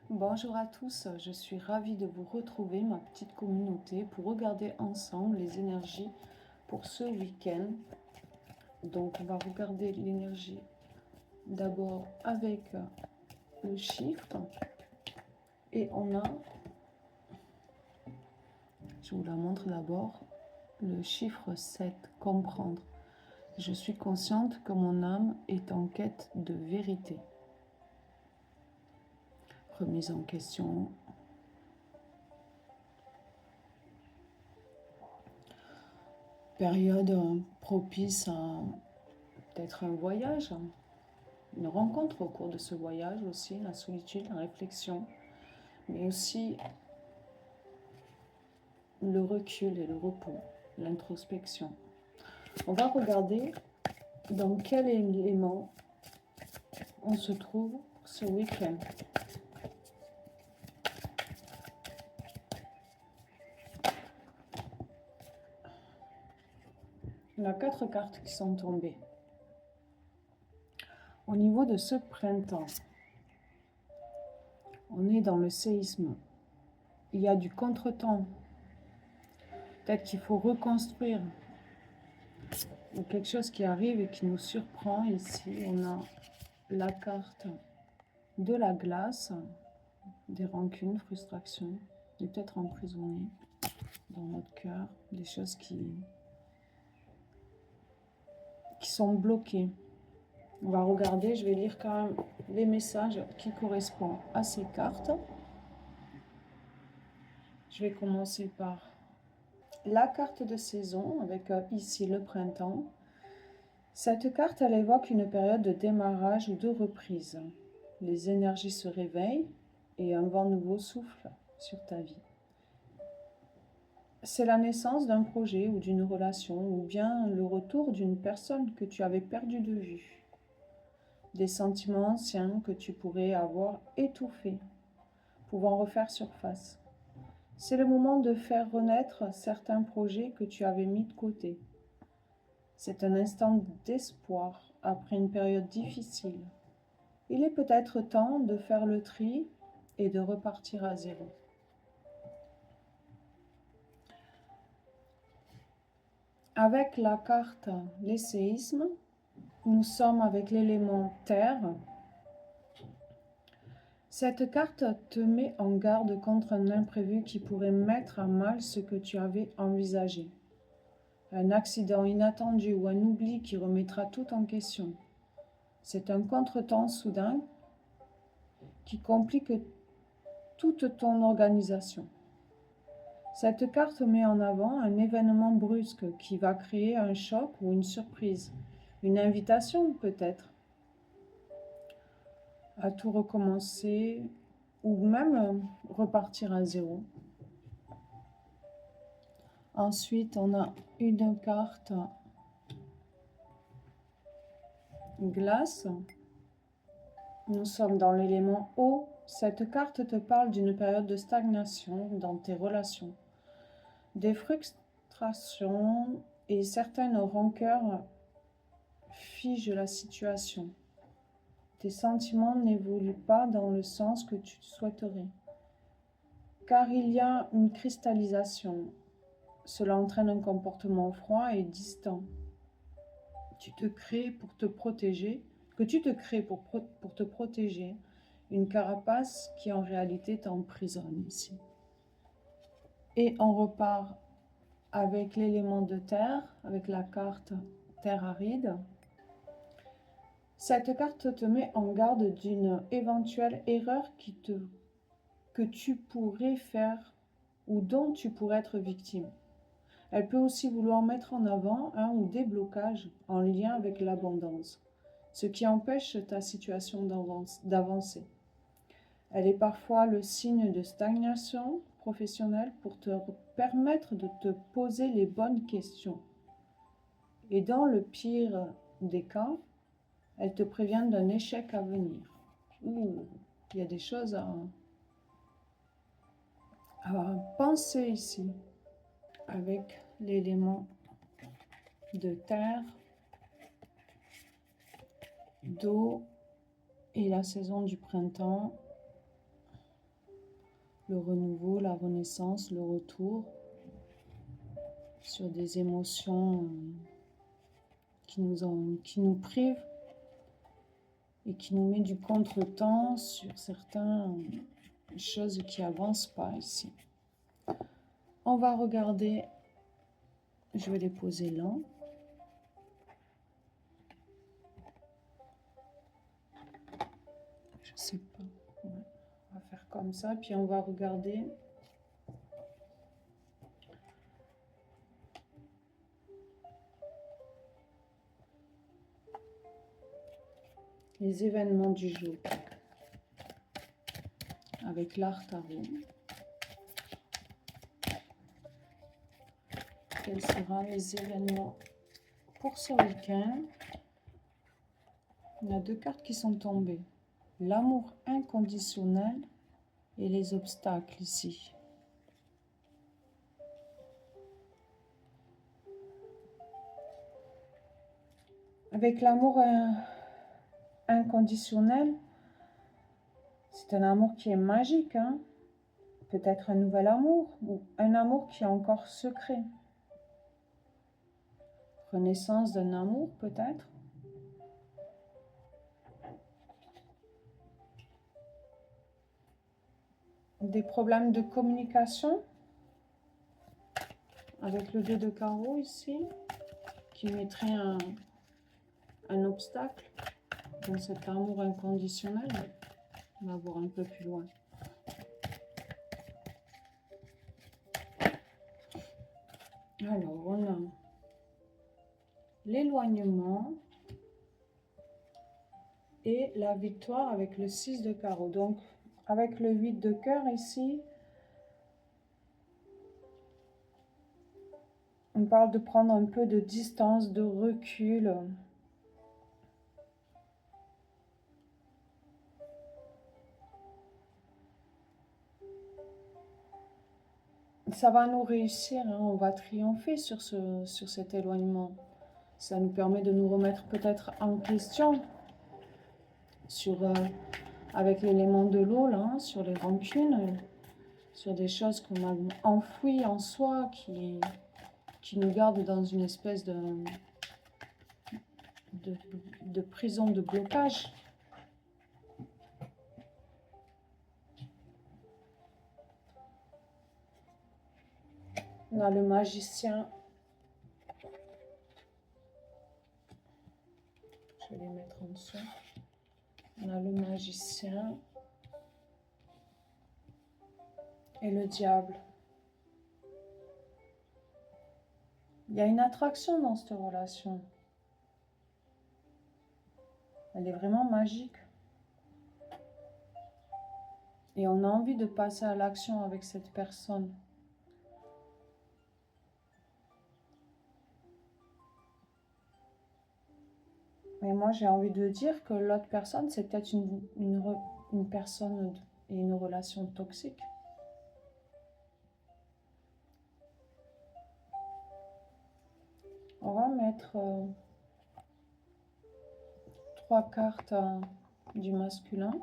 Bonjour à tous, je suis ravie de vous retrouver, ma petite communauté, pour regarder ensemble les énergies pour ce week-end. Donc on va regarder l'énergie d'abord avec le chiffre. Et on a, je vous la montre d'abord, le chiffre 7, comprendre. Je suis consciente que mon âme est en quête de vérité. Remise en question. Période propice à peut-être un voyage, une rencontre au cours de ce voyage aussi, la solitude, la réflexion, mais aussi le recul et le repos, l'introspection. On va regarder dans quel élément on se trouve ce week-end. Il y a 4 cartes qui sont tombées. Au niveau de ce printemps, on est dans le séisme. Il y a du contretemps. Peut-être qu'il faut reconstruire. Il y a quelque chose qui arrive et qui nous surprend. Ici, on a la carte de la glace, des rancunes, frustrations, et peut-être emprisonné dans notre cœur, des choses qui sont bloquées. On va regarder, je vais lire quand même les messages qui correspondent à ces cartes. Je vais commencer par la carte de saison, avec ici le printemps. Cette carte, elle évoque une période de démarrage ou de reprise. Les énergies se réveillent et un vent nouveau souffle sur ta vie. C'est la naissance d'un projet ou d'une relation, ou bien le retour d'une personne que tu avais perdue de vue. Des sentiments anciens que tu pourrais avoir étouffés, pouvant refaire surface. C'est le moment de faire renaître certains projets que tu avais mis de côté. C'est un instant d'espoir après une période difficile. Il est peut-être temps de faire le tri et de repartir à zéro. Avec la carte les séismes, nous sommes avec l'élément terre. Cette carte te met en garde contre un imprévu qui pourrait mettre à mal ce que tu avais envisagé. Un accident inattendu ou un oubli qui remettra tout en question. C'est un contretemps soudain qui complique toute ton organisation. Cette carte met en avant un événement brusque qui va créer un choc ou une surprise, une invitation peut-être à tout recommencer ou même repartir à zéro. Ensuite, on a une carte glace. Nous sommes dans l'élément eau. Cette carte te parle d'une période de stagnation dans tes relations. Des frustrations et certaines rancœurs figent la situation. Tes sentiments n'évoluent pas dans le sens que tu souhaiterais. Car il y a une cristallisation. Cela entraîne un comportement froid et distant. Tu te crées pour te protéger, que tu te crées pour te protéger, une carapace qui en réalité t'emprisonne ici. Et on repart avec l'élément de terre, avec la carte terre aride. Cette carte te met en garde d'une éventuelle erreur que tu pourrais faire ou dont tu pourrais être victime. Elle peut aussi vouloir mettre en avant un ou des blocages en lien avec l'abondance, ce qui empêche ta situation d'avancer. Elle est parfois le signe de stagnation professionnelle pour te permettre de te poser les bonnes questions. Et dans le pire des cas, elle te prévient d'un échec à venir. Ouh, il y a des choses à penser ici avec l'élément de terre, d'eau et la saison du printemps. le renouveau, la renaissance, le retour sur des émotions qui nous privent et qui nous met du contretemps sur certaines choses qui avancent pas ici. On va regarder, je vais les poser là. Je sais pas. Ouais. On va faire comme ça, puis on va regarder les événements du jour avec l'art tarot. Quels seront les événements pour ce week-end? Il y a 2 cartes qui sont tombées. L'amour inconditionnel et les obstacles ici. Avec l'amour inconditionnel, c'est un amour qui est magique, hein? Peut-être un nouvel amour ou un amour qui est encore secret. Renaissance d'un amour peut-être. Des problèmes de communication avec le 2 de carreau ici qui mettrait un obstacle dans cet amour inconditionnel. On va voir un peu plus loin. Alors, on a l'éloignement et la victoire avec le 6 de carreau. Donc, avec le 8 de cœur ici, on parle de prendre un peu de distance, de recul. Ça va nous réussir, hein, on va triompher sur cet éloignement. Ça nous permet de nous remettre peut-être en question sur, avec l'élément de l'eau, là, hein, sur les rancunes, sur des choses qu'on a enfouies en soi, qui nous gardent dans une espèce de prison, de blocage. On a le magicien. Je vais les mettre en dessous. On a le magicien et le diable. Il y a une attraction dans cette relation. Elle est vraiment magique. Et on a envie de passer à l'action avec cette personne. Mais moi, j'ai envie de dire que l'autre personne, c'est peut-être une personne et une relation toxique. On va mettre 3 cartes du masculin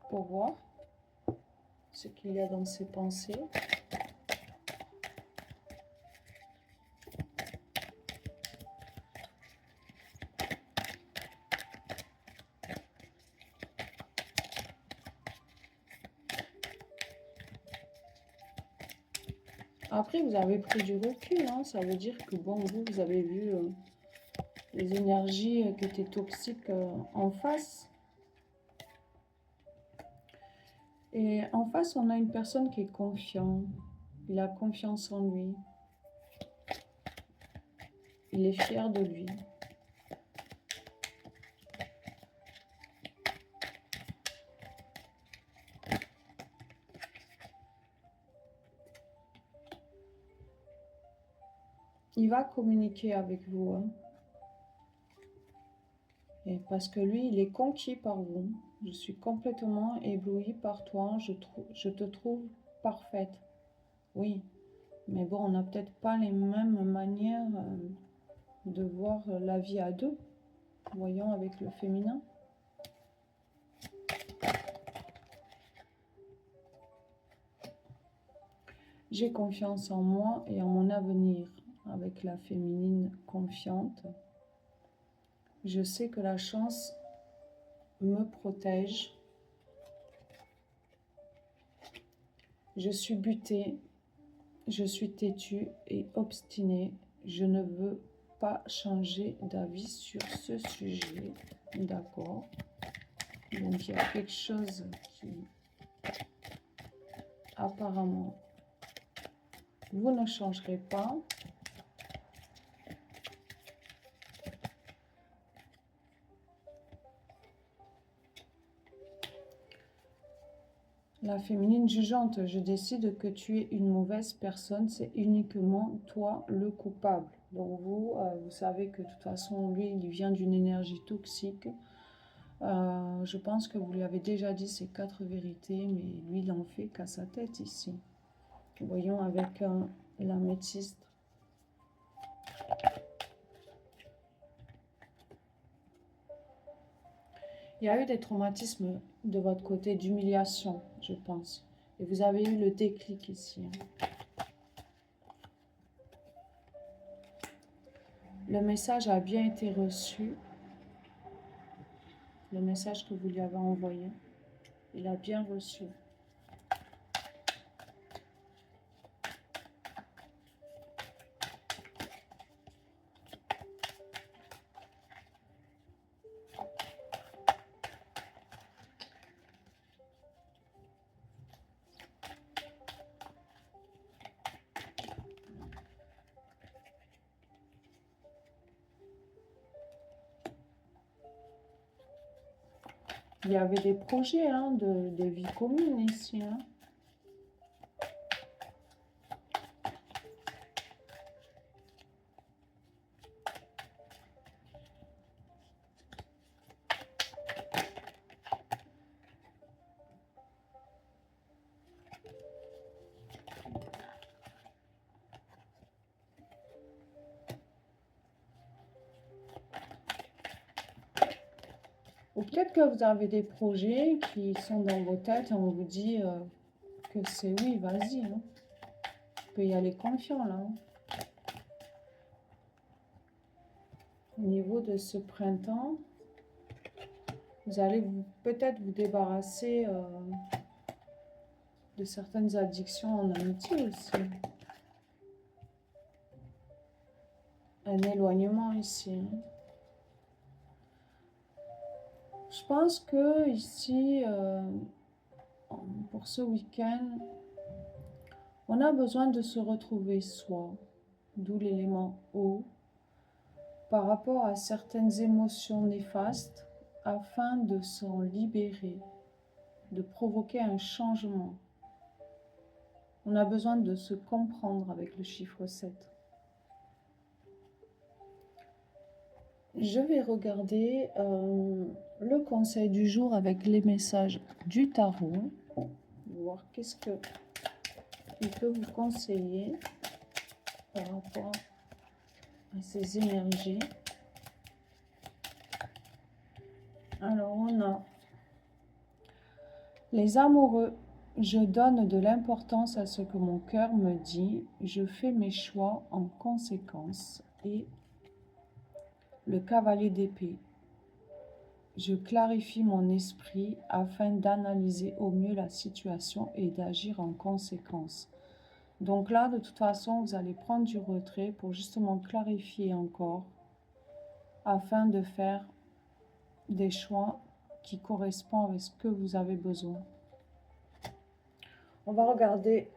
pour voir ce qu'il y a dans ses pensées. Après, vous avez pris du recul, hein, ça veut dire que bon, vous avez vu les énergies qui étaient toxiques en face. Et en face, on a une personne qui est confiante. Il a confiance en lui. Il est fier de lui. Il va communiquer avec vous. Hein. Et parce que lui, il est conquis par vous. Je suis complètement éblouie par toi. Je te trouve parfaite. Oui. Mais bon, on n'a peut-être pas les mêmes manières de voir la vie à deux. Voyons avec le féminin. J'ai confiance en moi et en mon avenir avec la féminine confiante. Je sais que la chance me protège. Je suis butée, je suis têtue et obstinée. Je ne veux pas changer d'avis sur ce sujet. D'accord. Donc il y a quelque chose qui apparemment vous ne changerez pas. La féminine jugeante, je décide que tu es une mauvaise personne, c'est uniquement toi le coupable. Donc vous, vous savez que de toute façon, lui, il vient d'une énergie toxique. Je pense que vous lui avez déjà dit ces 4 vérités, mais lui, il en fait qu'à sa tête ici. Voyons avec l'améthyste. Il y a eu des traumatismes de votre côté, d'humiliation, je pense. Et vous avez eu le déclic ici. Le message a bien été reçu. Le message que vous lui avez envoyé, il a bien reçu. Il y avait des projets de vie commune ici. Ou peut-être que vous avez des projets qui sont dans vos têtes et on vous dit que c'est oui, vas-y. Tu peux y aller confiant là. Au niveau de ce printemps, vous allez peut-être vous débarrasser de certaines addictions en amitié aussi. Un éloignement ici. Je pense que ici, pour ce week-end, on a besoin de se retrouver soi, d'où l'élément eau, par rapport à certaines émotions néfastes, afin de s'en libérer, de provoquer un changement. On a besoin de se comprendre avec le chiffre 7. Je vais regarder le conseil du jour avec les messages du tarot. Voir qu'est-ce qu'il peut vous conseiller par rapport à ces énergies. Alors, on a les amoureux. Je donne de l'importance à ce que mon cœur me dit. Je fais mes choix en conséquence. Et le cavalier d'épée. Je clarifie mon esprit afin d'analyser au mieux la situation et d'agir en conséquence. Donc là, de toute façon, vous allez prendre du retrait pour justement clarifier encore afin de faire des choix qui correspondent avec ce que vous avez besoin. On va regarder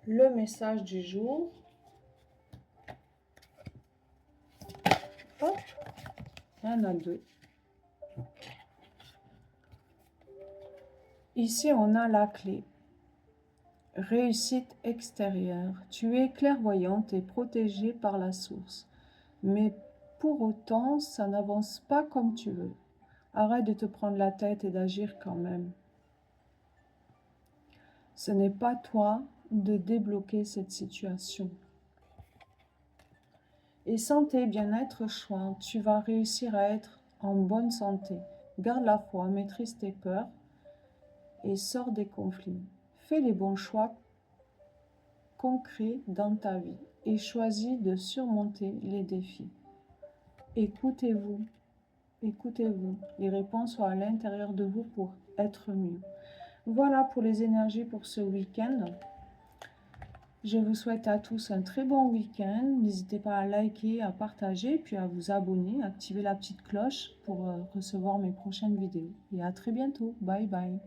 le message du jour. Hop, il y en a 2. Ici, on a la clé. Réussite extérieure. Tu es clairvoyante et protégée par la source. Mais pour autant, ça n'avance pas comme tu veux. Arrête de te prendre la tête et d'agir quand même. Ce n'est pas toi de débloquer cette situation. Et santé, bien-être, choix. Tu vas réussir à être en bonne santé. Garde la foi, maîtrise tes peurs et sors des conflits. Fais les bons choix concret dans ta vie et choisis de surmonter les défis. Écoutez-vous, écoutez-vous. Les réponses sont à l'intérieur de vous pour être mieux. Voilà pour les énergies pour ce week-end. Je vous souhaite à tous un très bon week-end. N'hésitez pas à liker, à partager, puis à vous abonner, activer la petite cloche pour recevoir mes prochaines vidéos. Et à très bientôt. Bye bye.